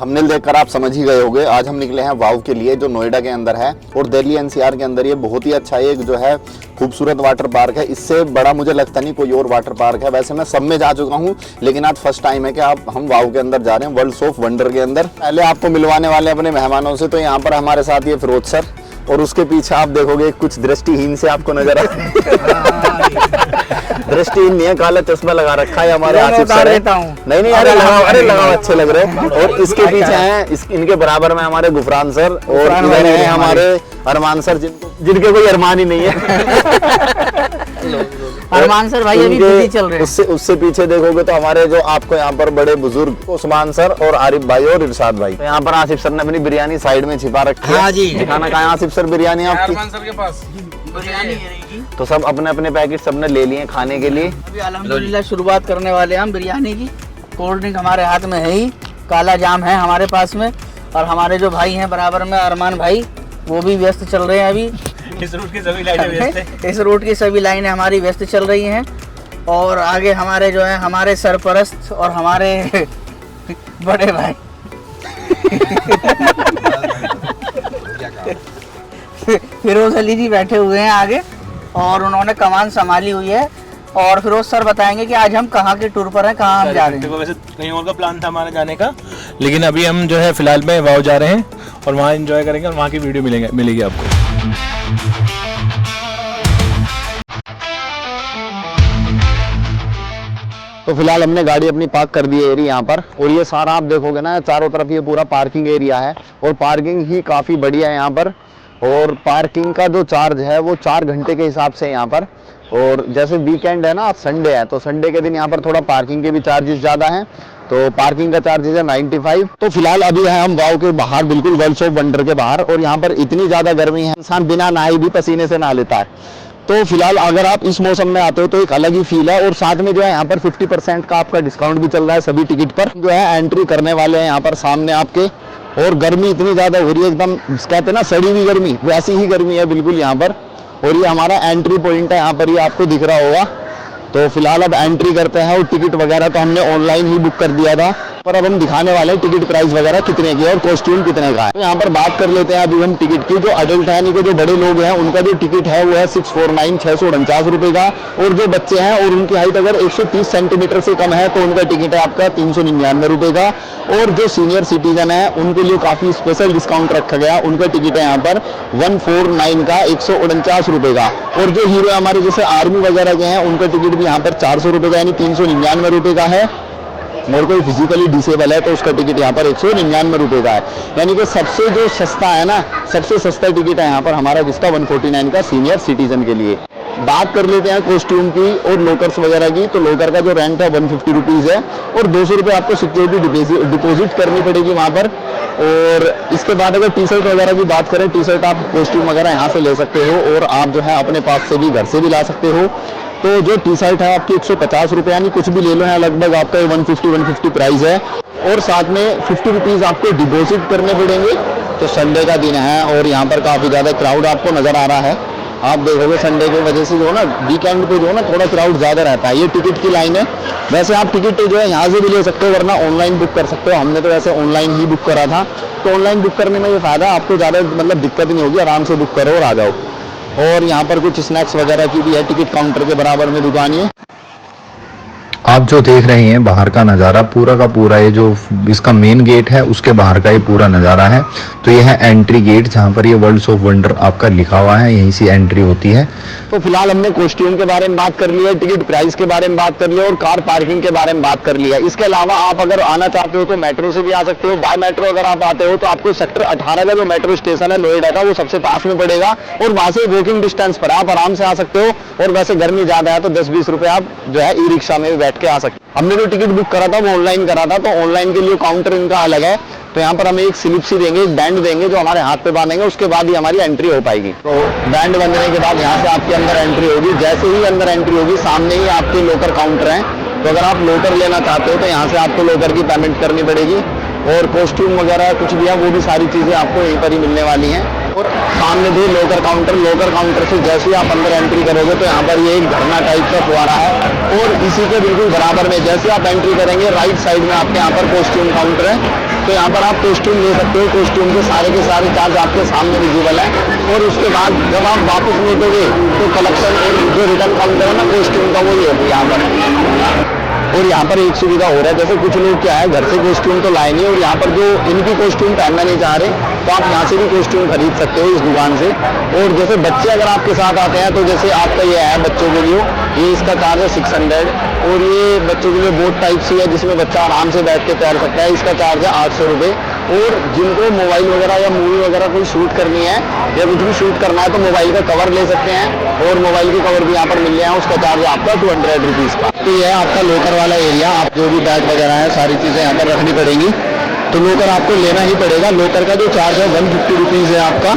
Thumbnail देखकर आप समझ ही गए होंगे, आज हम निकले हैं वाव के लिए जो नोएडा के अंदर है और दिल्ली एनसीआर के अंदर। ये बहुत ही अच्छा एक जो है खूबसूरत वाटर पार्क है। इससे बड़ा मुझे लगता नहीं कोई और वाटर पार्क है। वैसे मैं सब में जा चुका हूँ लेकिन आज फर्स्ट टाइम है कि हम वाव के अंदर जा रहे हैं, वर्ल्ड ऑफ वंडर के अंदर। पहले आपको मिलवाने वाले अपने मेहमानों से। तो यहाँ पर हमारे साथ ये फिरोज सर और उसके पीछे आप देखोगे कुछ दृष्टिहीन से आपको नजर आ दृष्टिहीन नहीं है, काला चश्मा लगा रखा है हमारे आसिफ सर। नहीं अरे लगाओ अच्छे लग रहे हैं। और इसके पीछे हैं इनके बराबर में हमारे गुफरान सर और इधर हैं हमारे अरमान सर जिनके कोई अरमान ही नहीं है। अरमान सर भाई अभी बिजी चल रहे हैं। उससे पीछे देखोगे तो हमारे जो आपको यहाँ पर बड़े बुजुर्ग उस्मान सर और आरिफ भाई और इरशाद भाई। तो यहाँ पर आसिफ सर ने अपनी बिरयानी साइड में छिपा रखी है। हाँ जी, दिखाना कहाँ आसिफ सर बिरयानी आपकी? अरमान सर के पास बिरयानी है। तो सब अपने अपने पैकेट सबने ले लिए खाने के लिए। अभी अल्हम्दुलिल्लाह शुरुआत करने वाले हैं हम बिरयानी की। कोल्ड ड्रिंक हमारे हाथ में है ही, काला जाम है हमारे पास में, और हमारे जो भाई हैं बराबर में अरमान भाई वो भी व्यस्त चल रहे हैं अभी। इस रूट की सभी लाइनें व्यस्त हैं। इस रूट की सभी लाइनें हमारी व्यस्त चल रही हैं। और आगे हमारे जो है हमारे सरपरस्त और हमारे बड़े भाई फिरोज अली जी बैठे हुए हैं आगे और उन्होंने कमान संभाली हुई है। और फिरोज सर बताएंगे कि आज हम कहाँ के टूर पर हैं, कहाँ हम जा रहे हैं। देखो वैसे कहीं और का प्लान था हमारा जाने का, लेकिन अभी हम जो है फिलहाल में वाव जा रहे हैं और वहाँ एंजॉय करेंगे और वहाँ की वीडियो मिलेगी आपको। तो फिलहाल हमने गाड़ी अपनी पार्क कर दी है एरिया यहाँ पर। और ये सारा आप देखोगे ना चारों तरफ ये पूरा पार्किंग एरिया है और पार्किंग ही काफ़ी बढ़िया है यहाँ पर। और पार्किंग का जो चार्ज है वो 4 घंटे के हिसाब से यहाँ पर। और जैसे वीकेंड है ना, संडे है, तो संडे के दिन यहाँ पर थोड़ा पार्किंग के भी चार्जेस ज़्यादा हैं। तो पार्किंग का चार्जेस है 95। तो फिलहाल अभी है हम वाव के बाहर, बिल्कुल वर्ल्ड ऑफ वंडर के बाहर। और यहाँ पर इतनी ज़्यादा गर्मी है, इंसान बिना नहाए भी पसीने से नहा लेता है। तो फिलहाल अगर आप इस मौसम में आते हो तो एक अलग ही फील है। और साथ में जो है यहाँ पर 50% का आपका डिस्काउंट भी चल रहा है सभी टिकट पर। जो है एंट्री करने वाले हैं यहाँ पर सामने आपके। और गर्मी इतनी ज़्यादा हो रही है, एकदम कहते हैं ना सड़ी हुई गर्मी, वैसी ही गर्मी है बिल्कुल यहाँ पर। और ये हमारा एंट्री पॉइंट है, यहाँ पर ये आपको दिख रहा होगा। तो फिलहाल अब एंट्री करते हैं। और टिकट वगैरह तो हमने ऑनलाइन ही बुक कर दिया था, पर अब हम दिखाने वाले हैं टिकट प्राइस वगैरह कितने की और कॉस्ट्यूम कितने का है। तो यहाँ पर बात कर लेते हैं अभी हम टिकट की। जो अडल्ट है यानी कि जो बड़े लोग हैं उनका जो टिकट है वो है 649 649 रुपये का। और जो बच्चे हैं और उनकी हाइट अगर 130 सेंटीमीटर से कम है तो उनका टिकट है आपका 399 रुपये का। और जो सीनियर सिटीजन है उनके लिए काफ़ी स्पेशल डिस्काउंट रखा गया, उनका टिकट है यहाँ पर 149 का 149 रुपये का। और जो हीरो हमारे जैसे आर्मी वगैरह के हैं उनका टिकट भी यहाँ पर 400 रुपये का यानी 399 रुपये का है। और कोई फिजिकली डिसेबल है तो उसका टिकट यहाँ पर 199 रुपये का है। यानी कि सबसे जो सस्ता है ना, सबसे सस्ता टिकट है यहाँ पर हमारा जिसका 149 का सीनियर सिटीजन के लिए। बात कर लेते हैं कॉस्ट्यूम की और लोकर्स वगैरह की। तो लोकर का जो रेंट है 150 रुपीज़ है और 200 रुपये आपको सिक्योरिटी डिपॉजिट करनी पड़ेगी वहाँ पर। और इसके बाद अगर टी शर्ट वगैरह की बात करें, टी शर्ट आप कॉस्ट्यूम वगैरह यहाँ से ले सकते हो और आप जो है अपने पास से भी घर से भी ला सकते हो। तो जो टी शर्ट है आपकी 150 रुपये यानी कुछ भी ले लो, यहाँ लगभग आपका 150 प्राइस है। और साथ में 50 रुपीज़ आपको डिपॉजिट करने पड़ेंगे। तो संडे का दिन है और यहाँ पर काफ़ी ज़्यादा क्राउड आपको नज़र आ रहा है। आप देखोगे संडे की वजह से जो है ना वीकेंड पे जो है ना थोड़ा क्राउड ज़्यादा रहता है। ये टिकट की लाइन है। वैसे आप टिकट जो है यहाँ से भी ले सकते हो वरना ऑनलाइन बुक कर सकते हो। हमने तो वैसे ऑनलाइन ही बुक करा था। तो ऑनलाइन बुक करने में ये फ़ायदा, आपको ज़्यादा मतलब दिक्कत नहीं होगी, आराम से बुक करो और आ जाओ। और यहाँ पर कुछ स्नैक्स वगैरह की भी है, टिकट काउंटर के बराबर में दुकान है। आप जो देख रहे हैं बाहर का नज़ारा पूरा का पूरा, ये जो इसका मेन गेट है उसके बाहर का ये पूरा नज़ारा है। तो ये है एंट्री गेट जहाँ पर ये वर्ल्ड ऑफ वंडर आपका लिखा हुआ है, यहीं से एंट्री होती है। तो फिलहाल हमने कॉस्ट्यूम के बारे में बात कर लिया, टिकट प्राइस के बारे में बात कर लिया और कार पार्किंग के बारे में बात कर लिया। इसके अलावा आप अगर आना चाहते हो तो मेट्रो से भी आ सकते हो। बाय मेट्रो अगर आप आते हो तो आपको सेक्टर 18 का जो मेट्रो स्टेशन है नोएडा का वो सबसे पास में पड़ेगा और वहाँ से वॉकिंग डिस्टेंस पर आप आराम से आ सकते हो। और वैसे गर्मी ज़्यादा है तो 10-20 रुपये आप जो है ई रिक्शा में बैठ के आ सकते हो। हमने जो टिकट बुक करा था वो ऑनलाइन करा था, तो ऑनलाइन के लिए काउंटर इनका अलग है। तो यहाँ पर हमें एक स्लिप सी देंगे, एक बैंड देंगे जो हमारे हाथ पे बांधेंगे, उसके बाद ही हमारी एंट्री हो पाएगी। तो बैंड बंधने के बाद यहाँ से आपके अंदर एंट्री होगी। जैसे ही अंदर एंट्री होगी सामने ही आपके लोकर काउंटर हैं। तो अगर आप लोकर लेना चाहते हो तो यहाँ से आपको लोकर की पेमेंट करनी पड़ेगी। और कॉस्ट्यूम वगैरह कुछ भी है वो भी सारी चीज़ें आपको यहीं पर ही मिलने वाली हैं। और सामने भी लोकर काउंटर से जैसे ही आप अंदर एंट्री करोगे तो यहाँ पर ये एक झरना टाइप का फुहारा है और इसी के बिल्कुल बराबर में जैसे आप एंट्री करेंगे राइट साइड में आपके यहाँ पर कॉस्ट्यूम काउंटर है। तो यहाँ पर आप कॉस्ट्यूम ले सकते हो। कॉस्ट्यूम के सारे चार्ज आपके सामने विजिबल है। और उसके बाद जब आप वापस लौटोगे तो कलेक्शन और जो रिटर्न काउंटर है ना कॉस्ट्यूम का, वो ये है यहाँ पर। और यहाँ पर एक सुविधा हो रहा है, जैसे कुछ लोग क्या है घर से कॉस्ट्यूम तो लाए नहीं और यहाँ पर जो इनकी कॉस्ट्यूम पहनना नहीं चाह रहे, तो आप यहाँ से भी कॉस्ट्यूम खरीद सकते हो इस दुकान से। और जैसे बच्चे अगर आपके साथ आते हैं तो जैसे आपका ये है बच्चों के लिए, ये इसका चार्ज है 600। और ये बच्चों के लिए बोट टाइप सी है जिसमें बच्चा आराम से बैठ के तैर सकता है, इसका चार्ज है 800 रुपये। और जिनको मोबाइल वगैरह या मूवी वगैरह कोई शूट करनी है या कुछ भी शूट करना है तो मोबाइल का कवर ले सकते हैं, और मोबाइल के कवर भी यहाँ पर मिल जाए, उसका चार्ज आपका 200 रुपीज़ का। तो यह है आपका लोकर वाला एरिया। आप जो भी बैग वगैरह है सारी चीज़ें यहाँ पर रखनी पड़ेंगी, तो लोकर आपको लेना ही पड़ेगा। लोकर का जो चार्ज है 150 रुपीज़ है आपका,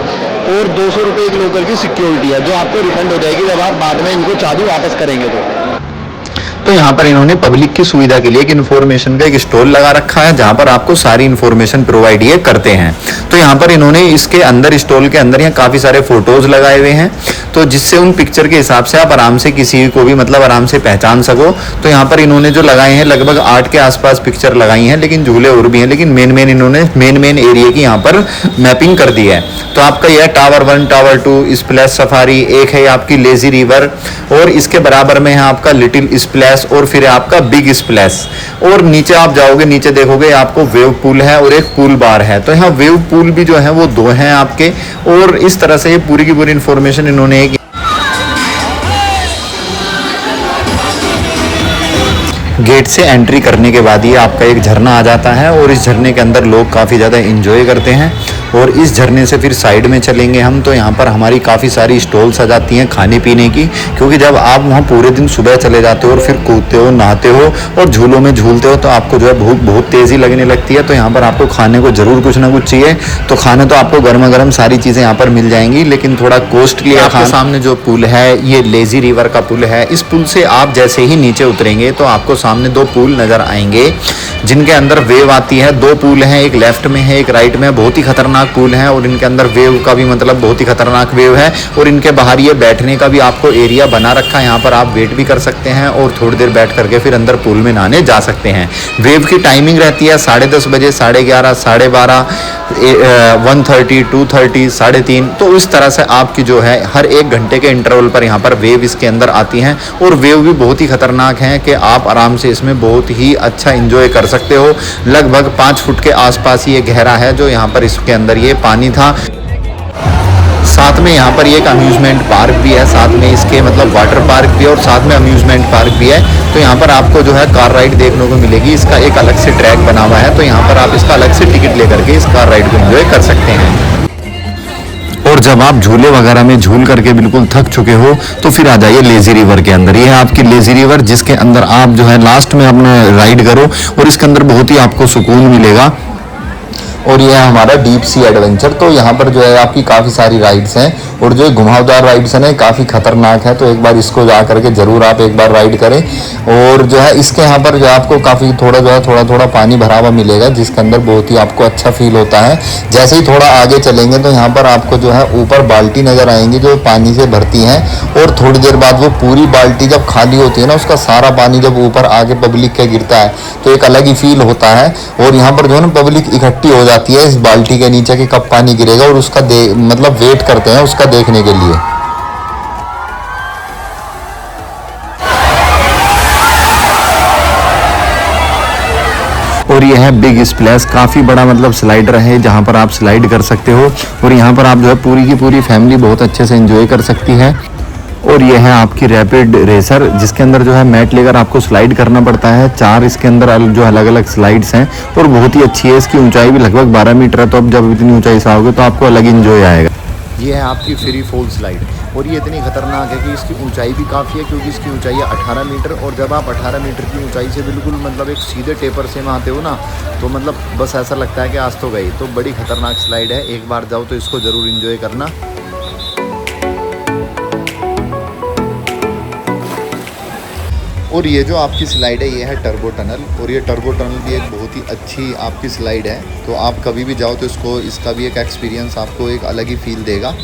और 200 रुपये एक लोकर की सिक्योरिटी है जो आपको रिफंड हो जाएगी जब आप बाद में इनको चाबी वापस करेंगे तो यहाँ पर इन्होंने पब्लिक की सुविधा के लिए एक इन्फॉर्मेशन का एक स्टॉल लगा रखा है जहाँ पर आपको सारी इन्फॉर्मेशन प्रोवाइड ये करते हैं। तो यहाँ पर इन्होंने इसके अंदर स्टॉल के अंदर यहाँ काफी सारे फोटोज लगाए हुए हैं, तो जिससे उन पिक्चर के हिसाब से आप आराम से किसी को भी मतलब आराम से पहचान सको। तो यहाँ पर इन्होंने जो लगाए हैं लगभग 8 के आसपास पिक्चर लगाई हैं, लेकिन झूले और भी हैं, लेकिन इन्होंने मेन एरिया की यहाँ पर मैपिंग कर दी है। तो आपका यह टावर 1, टावर 2, स्प्लैश सफारी, एक है आपकी लेजी रिवर, और इसके बराबर में है आपका लिटिल स्प्लैश, और फिर आपका बिग स्प्लैश। और नीचे आप जाओगे, नीचे देखोगे आपको वेव पूल है और एक पूल बार है। तो यहाँ वेव पूल भी जो है वो 2 हैं आपके। और इस तरह से ये पूरी की पूरी इंफॉर्मेशन इन्होंने एक गेट से एंट्री करने के बाद ये आपका एक झरना आ जाता है, और इस झरने के अंदर लोग काफ़ी ज़्यादा एंजॉय करते हैं। और इस झरने से फिर साइड में चलेंगे हम, तो यहाँ पर हमारी काफ़ी सारी स्टॉल्स आ जाती हैं खाने पीने की, क्योंकि जब आप वहाँ पूरे दिन सुबह चले जाते हो और फिर कूदते हो, नहाते हो और झूलों में झूलते हो, तो आपको जो है भूख बहुत तेज़ी लगने लगती है। तो यहाँ पर आपको खाने को ज़रूर कुछ ना कुछ चाहिए। तो खाने तो आपको गर्मा गर्म सारी चीज़ें यहाँ पर मिल जाएंगी, लेकिन थोड़ा कॉस्टली है। आपके सामने जो पुल है ये लेजी रिवर का पुल है। इस पुल से आप जैसे ही नीचे उतरेंगे तो आपको सामने 2 पुल नज़र आएंगे जिनके अंदर वेव आती है। 2 पुल हैं, एक लेफ्ट में है एक राइट में। बहुत ही खतरनाक पुल है और इनके अंदर वेव का भी मतलब बहुत ही खतरनाक वेव है। और इनके बाहर ये बैठने का भी आपको एरिया बना रखा है, यहाँ पर आप वेट भी कर सकते हैं और थोड़ी देर बैठ करके फिर अंदर पूल में नहाने जा सकते हैं। वेव की टाइमिंग रहती है 10:30 बजे, 11:30, 12:30, 1:30, 2:30, 3:30। तो इस तरह से आपकी जो है हर 1 घंटे के इंटरवल पर यहाँ पर वेव इसके अंदर आती हैं, और वेव भी बहुत ही खतरनाक हैं कि आप आराम से इसमें बहुत ही अच्छा इंजॉय कर सकते हो। लगभग 5 फुट के आसपास ये गहरा है जो यहाँ पर इसके अंदर ये पानी था। साथ में यहाँ पर एक अम्यूजमेंट पार्क भी है, साथ में इसके मतलब वाटर पार्क भी है और साथ में अम्यूजमेंट पार्क भी है। तो यहाँ पर आपको जो है कार राइड देखने को मिलेगी। इसका एक अलग से ट्रैक बना हुआ है, तो यहाँ पर आप इसका अलग से टिकट लेकर के इस कार राइड को एंजॉय कर सकते हैं। और जब आप झूले वगैरह में झूल करके बिल्कुल थक चुके हो तो फिर आ जाइए लेजी रिवर के अंदर। ये है आपकी लेजी रिवर, जिसके अंदर आप जो है लास्ट में अपना राइड करो और इसके अंदर बहुत ही आपको सुकून मिलेगा। और ये है हमारा डीप सी एडवेंचर। तो यहाँ पर जो है आपकी काफ़ी सारी राइड्स हैं, और जो घुमावदार राइड्स हैं काफ़ी खतरनाक है। तो एक बार इसको जा करके ज़रूर आप एक बार राइड करें। और जो है इसके यहाँ पर जो है आपको काफ़ी थोड़ा थोड़ा पानी भरा हुआ मिलेगा, जिसके अंदर बहुत ही आपको अच्छा फील होता है। जैसे ही थोड़ा आगे चलेंगे तो यहाँ पर आपको जो है ऊपर बाल्टी नज़र आएंगी जो पानी से भरती हैं, और थोड़ी देर बाद वो पूरी बाल्टी जब खाली होती है ना, उसका सारा पानी जब ऊपर आगे पब्लिक के गिरता है तो एक अलग ही फील होता है। और यहाँ पर जो है ना पब्लिक इकट्ठी हो जाती है इस बाल्टी के नीचे कि कब पानी गिरेगा, और उसका मतलब वेट करते हैं उसका देखने के लिए। और यह है बिग स्प्लैश, काफ़ी बड़ा मतलब स्लाइडर है जहाँ पर आप स्लाइड कर सकते हो, और यहाँ पर आप जो है पूरी की पूरी फैमिली बहुत अच्छे से एंजॉय कर सकती है। और यह है आपकी रैपिड रेसर, जिसके अंदर जो है मैट लेकर आपको स्लाइड करना पड़ता है। 4 इसके अंदर जो अलग अलग स्लाइड्स हैं, और बहुत ही अच्छी है। इसकी ऊंचाई भी लगभग 12 मीटर है, तो अब जब इतनी ऊंचाई से आओगे तो आपको अलग इंजॉय आएगा। ये है आपकी फ्री फॉल स्लाइड, और ये इतनी खतरनाक है कि इसकी ऊंचाई भी काफ़ी है, क्योंकि इसकी ऊंचाई है 18 मीटर। और जब आप 18 मीटर की ऊंचाई से बिल्कुल मतलब एक सीधे टेपर से में आते हो ना, तो मतलब बस ऐसा लगता है कि आज तो गई। तो बड़ी खतरनाक स्लाइड है, एक बार जाओ तो इसको ज़रूर इंजॉय करना। और ये जो आपकी स्लाइड है ये है टर्बो टनल, और ये टर्बो टनल भी एक बहुत ही अच्छी आपकी स्लाइड है। तो आप कभी भी जाओ तो इसका भी एक एक्सपीरियंस आपको एक अलग ही फील देगा।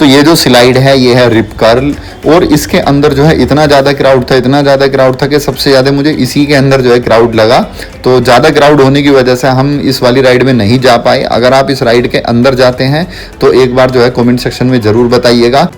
तो ये जो स्लाइड है ये है रिप कर्ल, और इसके अंदर जो है इतना ज़्यादा क्राउड था कि सबसे ज़्यादा मुझे इसी के अंदर जो है क्राउड लगा। तो ज़्यादा क्राउड होने की वजह से हम इस वाली राइड में नहीं जा पाए। अगर आप इस राइड के अंदर जाते हैं तो एक बार जो है कमेंट सेक्शन में ज़रूर बताइएगा,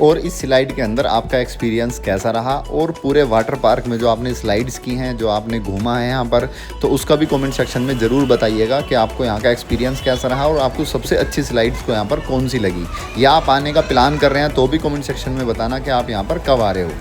और इस स्लाइड के अंदर आपका एक्सपीरियंस कैसा रहा, और पूरे वाटर पार्क में जो आपने स्लाइड्स की हैं, जो आपने घूमा है यहाँ पर, तो उसका भी कमेंट सेक्शन में ज़रूर बताइएगा कि आपको यहाँ का एक्सपीरियंस कैसा रहा और आपको सबसे अच्छी स्लाइड्स को यहाँ पर कौन सी लगी, या आप आने का प्लान कर रहे हैं तो भी कमेंट सेक्शन में बताना कि आप यहाँ पर कब आ रहे हो।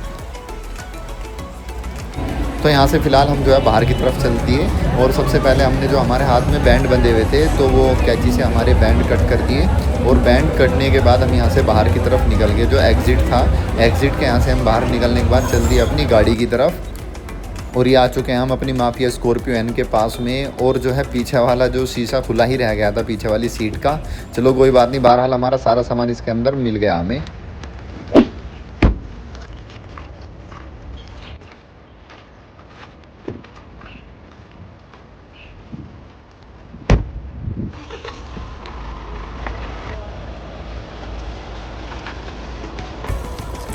तो यहाँ से फ़िलहाल हम जो है बाहर की तरफ चल दिए, और सबसे पहले हमने जो हमारे हाथ में बैंड बंधे हुए थे तो वो कैंची से हमारे बैंड कट कर दिए, और बैंड कटने के बाद हम यहाँ से बाहर की तरफ निकल गए। जो एग्ज़िट था, एग्ज़िट के यहाँ से हम बाहर निकलने के बाद चल दिए अपनी गाड़ी की तरफ, और ये आ चुके हैं हम अपनी माफिया स्कॉर्पियो एन के पास में। और जो है पीछे वाला जो शीशा खुला ही रह गया था पीछे वाली सीट का, चलो कोई बात नहीं, बहरहाल हमारा सारा सामान इसके अंदर मिल गया हमें।